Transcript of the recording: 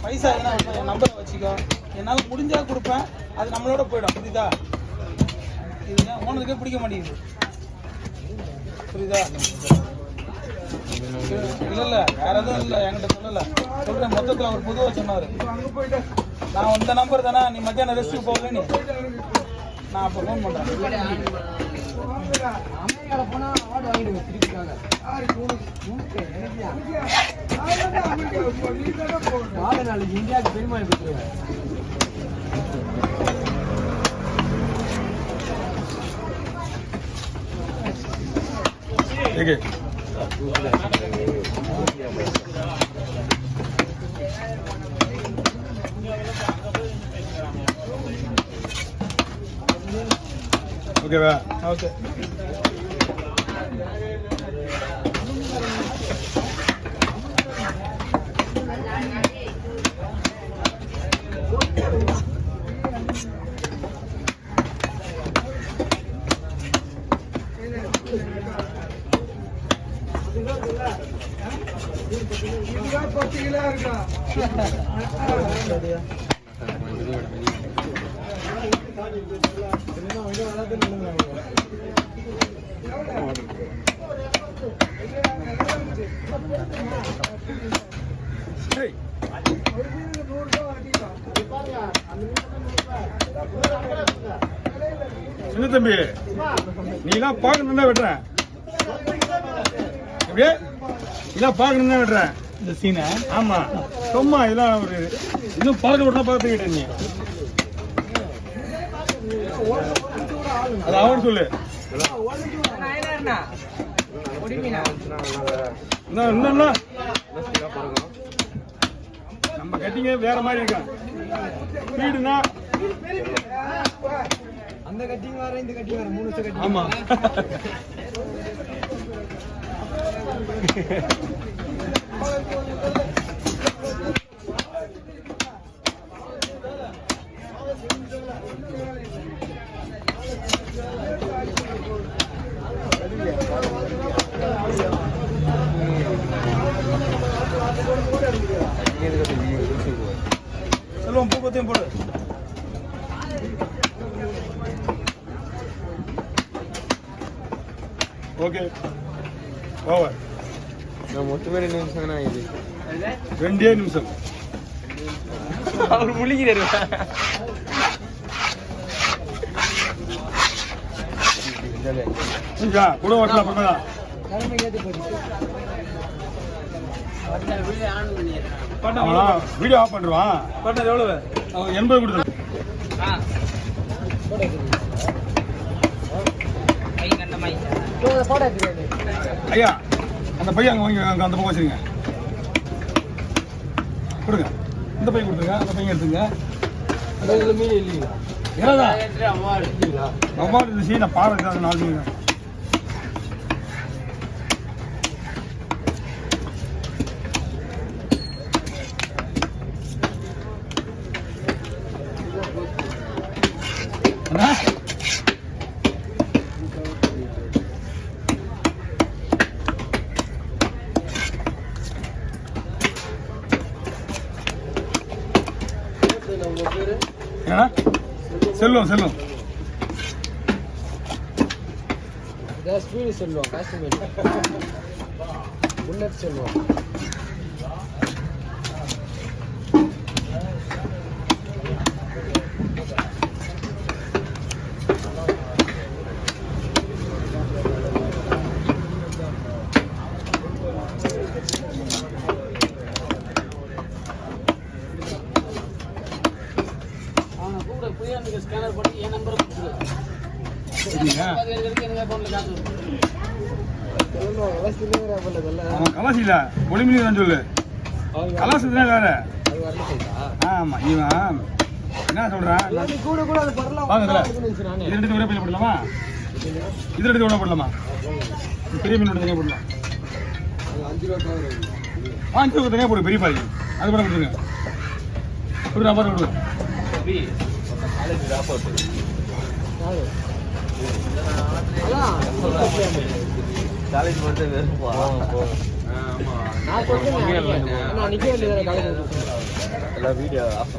பைசா எதுனா என் நம்பரை வச்சுக்கோ, என்னால் முடிஞ்சா கொடுப்பேன், அது நம்மளோட போயிடும். புரியுதா? இதுங்க ஓனருக்கே பிடிக்க மாட்டேங்குது. புரியுதா? இல்லை வேற எதுவும் இல்லை, என்கிட்ட சொல்லலை. சொல்கிறேன், மொத்தத்தில் அவர் பொதுவாக சொன்னார். நான் இந்த நம்பர் தானே, நீ மத்தியானம் ரெஸ்ட்டுக்கு போகல, நீ நான் அப்போ ஃபோன் பண்ணுறேன். இந்தியாவுக்கு பெருமாள் கொடுத்துருவேன். ஓகேவா? ஓகே. சின்ன தம்பி, நீலாம் பார்க்கணும்னா வெட்டுறேன். அப்படியே இதெல்லாம் பார்க்கணும்னா வெட்டுறேன் இந்த சீனை. ஆமா, சும்மா இதெல்லாம் ஒரு இன்னும் பார்க்க விட்டா பார்த்துக்கிட்டேன். நீ அது அவன் சொல்லு. நம்ம கட்டிங்க வேற மாதிரி இருக்கா வீடுனா, அந்த கட்டிங் வேற இந்த கட்டிங் வேற 3 வருஷம் கட்டிங். ஆமா. செல்வம் பூக்கத்தையும் போடு. Okay, over. நான் மொத்தமே 2 நிமிஷம் தான் ஆகுது. 2 நிமிஷம். அவர் முழுகிறாரு. கூட வரலாம் பக்கா. வீடியோ ஆஃப் பண்ணுவான். பாட்னர் எவ்வளவு? 80 கொடுத்து. ஐயா, அந்த பையன் அங்கே வாங்கி அந்த பக்கம் வச்சுருங்க. கொடுங்க, இந்த பையன் கொடுத்துருங்க. அந்த பையன் எடுத்துங்க. மீன் இல்லைங்களா? அவ்வாறு இருந்துச்சு. நான் பாறை 4 மீன். செல்வம் செல்வம் செல்வம் காஷ்மீர் புல்லட் செல்வம். ஸ்கேனர் பண்ணி என் நம்பரை கொடுத்துரு. கலாசி இல்ல ஒளிமிலி தான் சொல்லு. கலாசி தான் வேற. ஆமா, இவன் என்ன சொல்றான்? இது எடுத்து ஒரே பையில போடலாமா? இது எடுத்து ஒண்ணா போடலாமா? பெரிய மீன் தனியா போடலாம். 5 ரூபா தனியா போடு. பெரிய பாதி அது கூட கொடுத்துருங்க. கொடுங்க, அப்புறம் கொடுங்க. காலேஜ் வந்து வெறுப்பா. நான் சொல்றேன், நான் நிக்க வேண்டியது காலேஜ். எல்லாம் வீடியோ ஆஃப்